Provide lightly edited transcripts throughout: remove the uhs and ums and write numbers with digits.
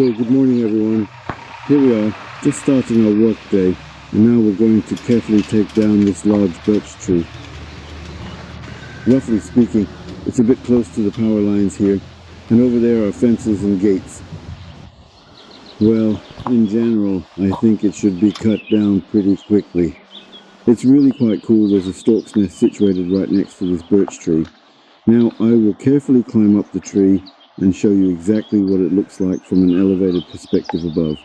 So good morning everyone. Here we are, just starting our work day, and now we're going to carefully take down this large birch tree. Roughly speaking, it's a bit close to the power lines here, and over there are fences and gates. Well, in general, I think it should be cut down pretty quickly. It's really quite cool. There's a stork's nest situated right next to this birch tree. Now I will carefully climb up the tree and show you exactly what it looks like from an elevated perspective above.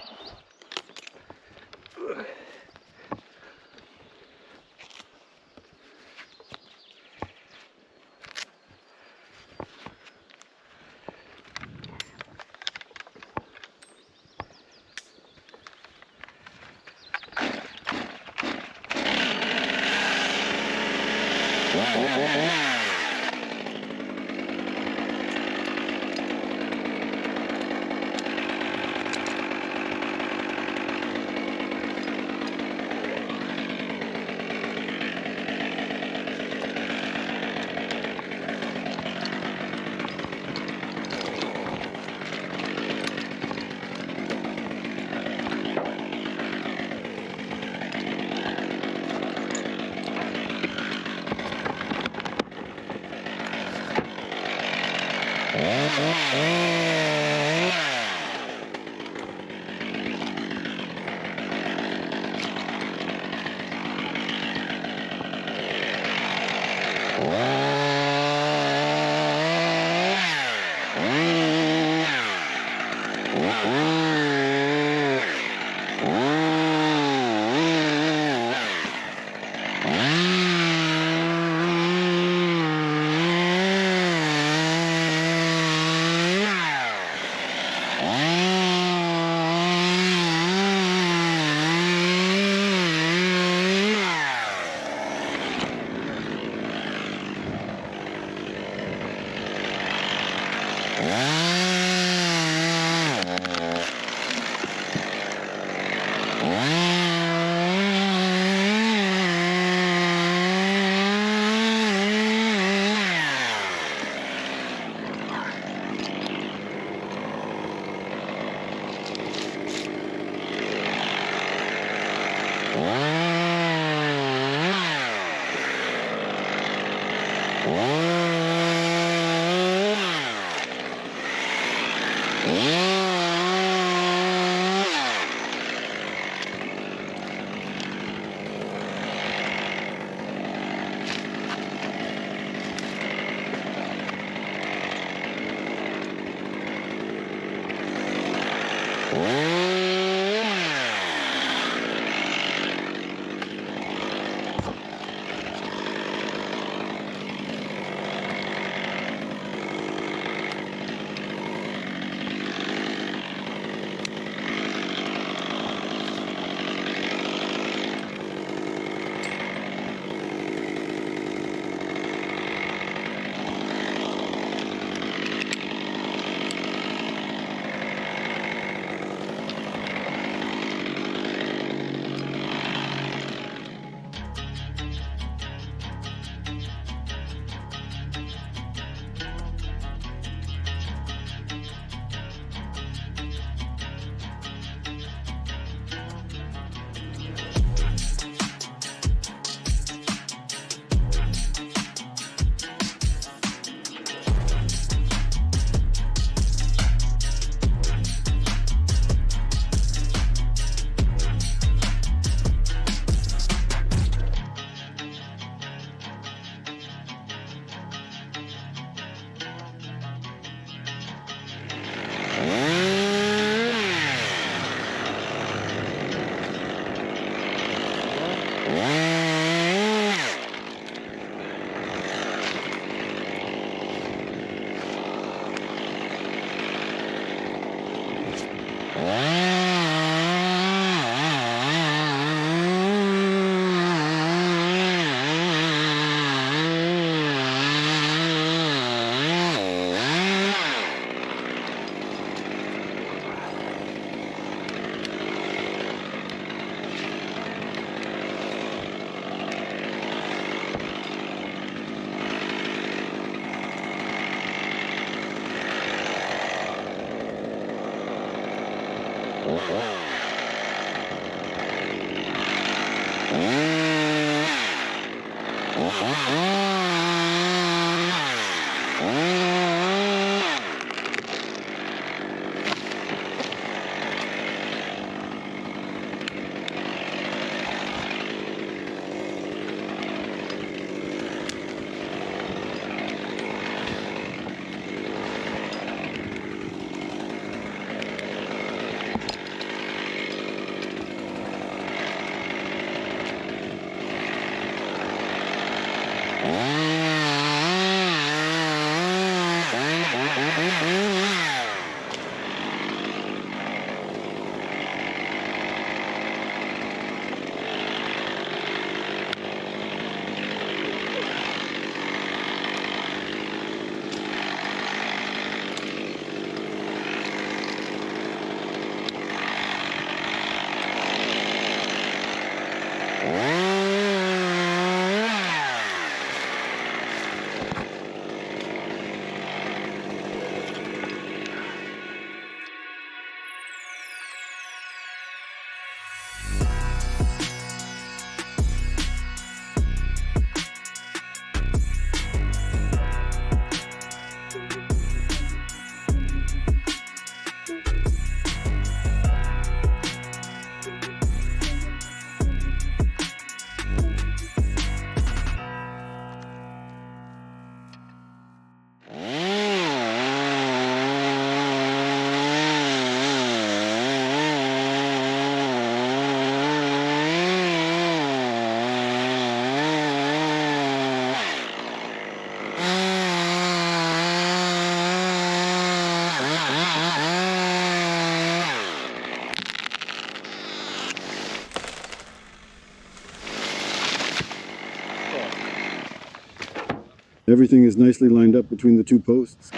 Everything is nicely lined up between the two posts.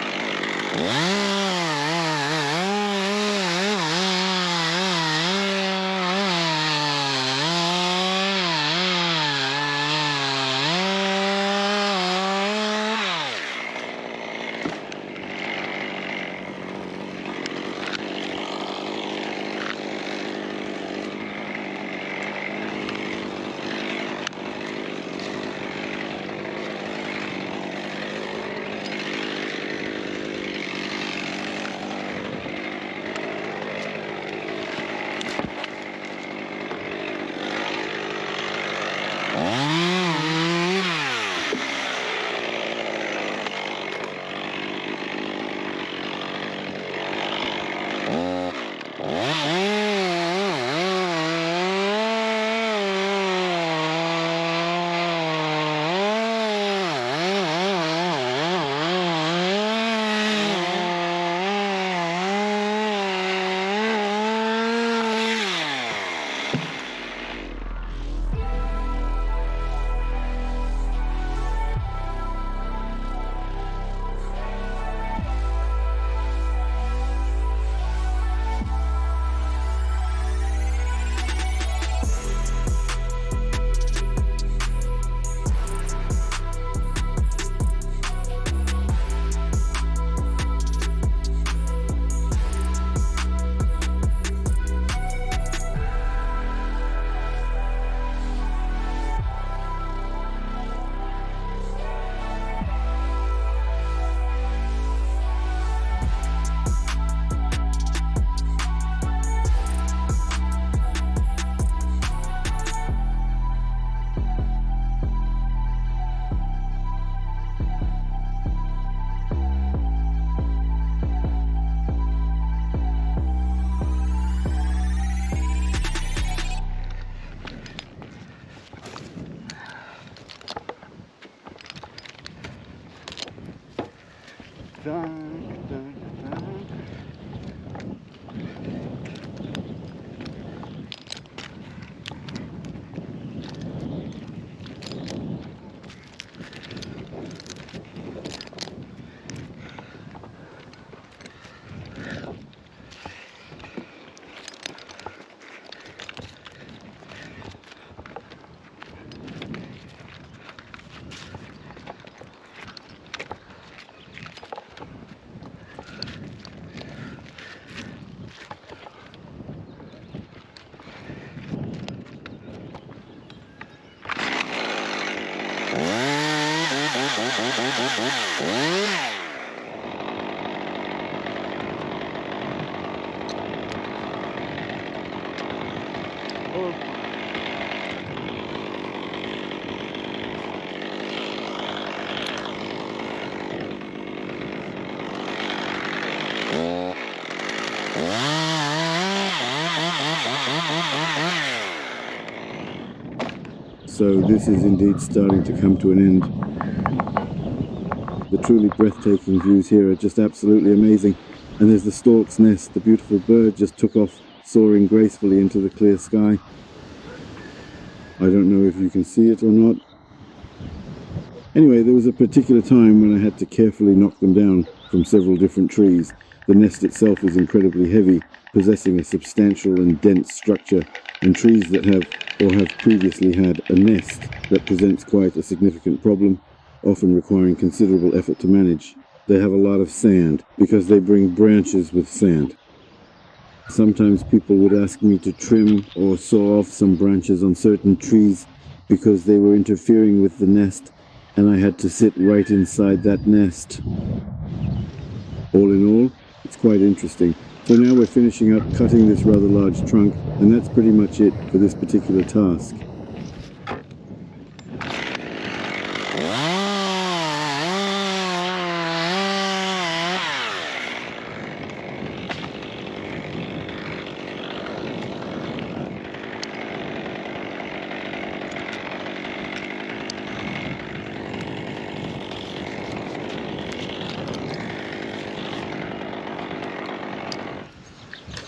So this is indeed starting to come to an end. The truly breathtaking views here are just absolutely amazing. And there's the stork's nest. The beautiful bird just took off, soaring gracefully into the clear sky. I don't know if you can see it or not. Anyway, there was a particular time when I had to carefully knock them down from several different trees. The nest itself is incredibly heavy, possessing a substantial and dense structure, and trees that have or have previously had a nest that presents quite a significant problem, often requiring considerable effort to manage. They have a lot of sand because they bring branches with sand. Sometimes people would ask me to trim or saw off some branches on certain trees because they were interfering with the nest, and I had to sit right inside that nest. All in all, it's quite interesting. So now we're finishing up cutting this rather large trunk, and that's pretty much it for this particular task.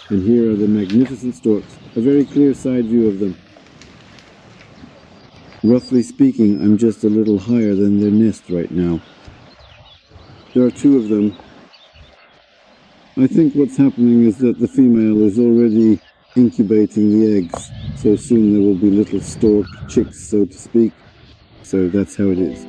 And here are the magnificent storks, a very clear side view of them. Roughly speaking, I'm just a little higher than their nest right now. There are two of them. I think what's happening is that the female is already incubating the eggs, so soon there will be little stork chicks, so to speak. So that's how it is.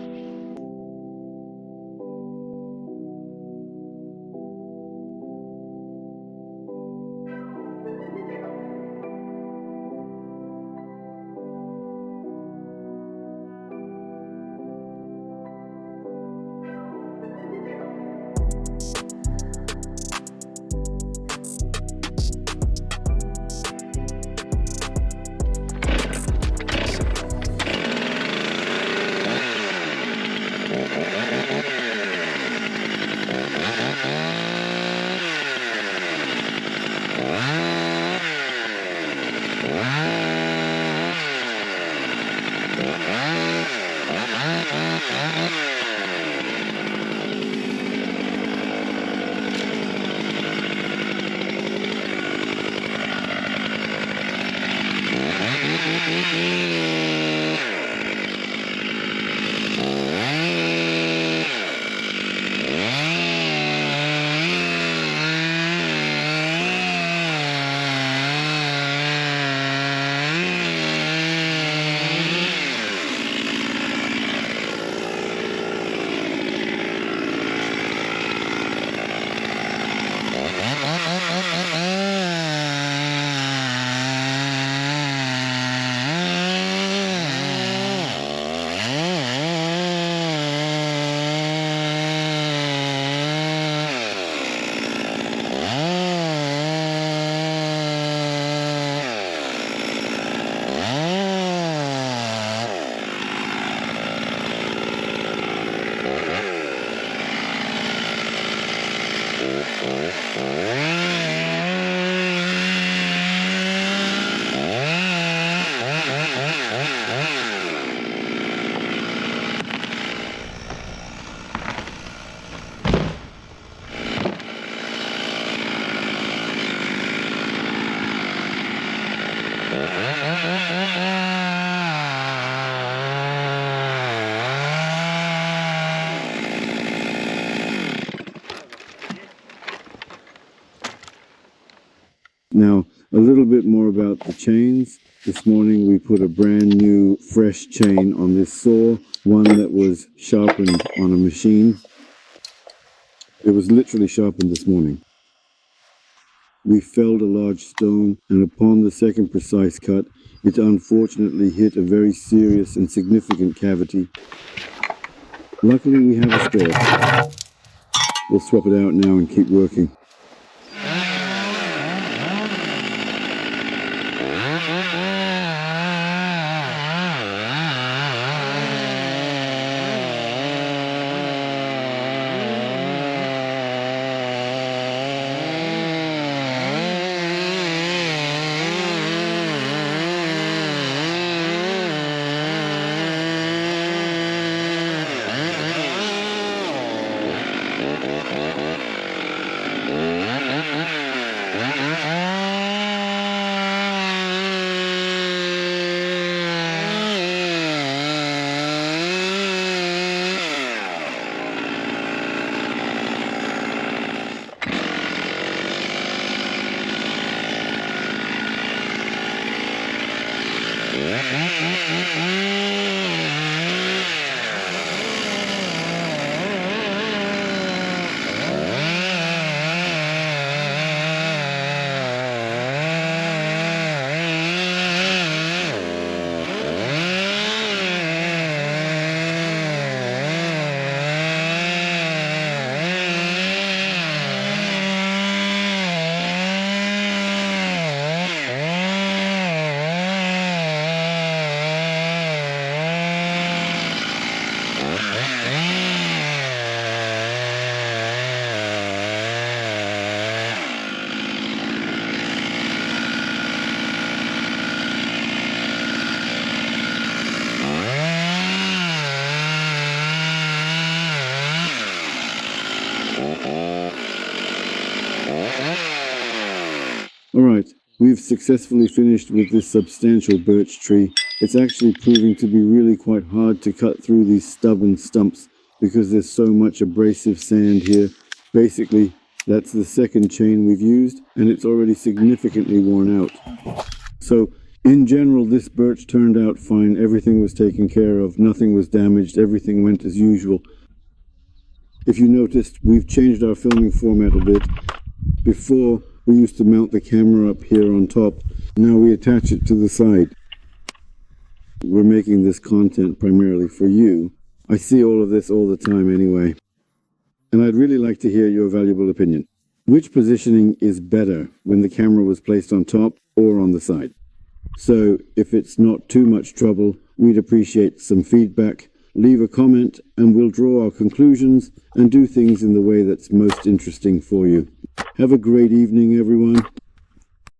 Now, a little bit more about the chains. This morning we put a brand new fresh chain on this saw, one that was sharpened on a machine. It was literally sharpened this morning. We felled a large stone, and upon the second precise cut, it unfortunately hit a very serious and significant cavity. Luckily we have a spare. We'll swap it out now and keep working. Alright, we've successfully finished with this substantial birch tree. It's actually proving to be really quite hard to cut through these stubborn stumps because there's so much abrasive sand here. Basically, that's the second chain we've used and it's already significantly worn out. So, in general, this birch turned out fine. Everything was taken care of, nothing was damaged, everything went as usual. If you noticed, we've changed our filming format a bit. Before, we used to mount the camera up here on top. Now we attach it to the side. We're making this content primarily for you. I see all of this all the time anyway. And I'd really like to hear your valuable opinion. Which positioning is better, when the camera was placed on top or on the side? So, if it's not too much trouble, we'd appreciate some feedback. Leave a comment and we'll draw our conclusions and do things in the way that's most interesting for you. Have a great evening, everyone.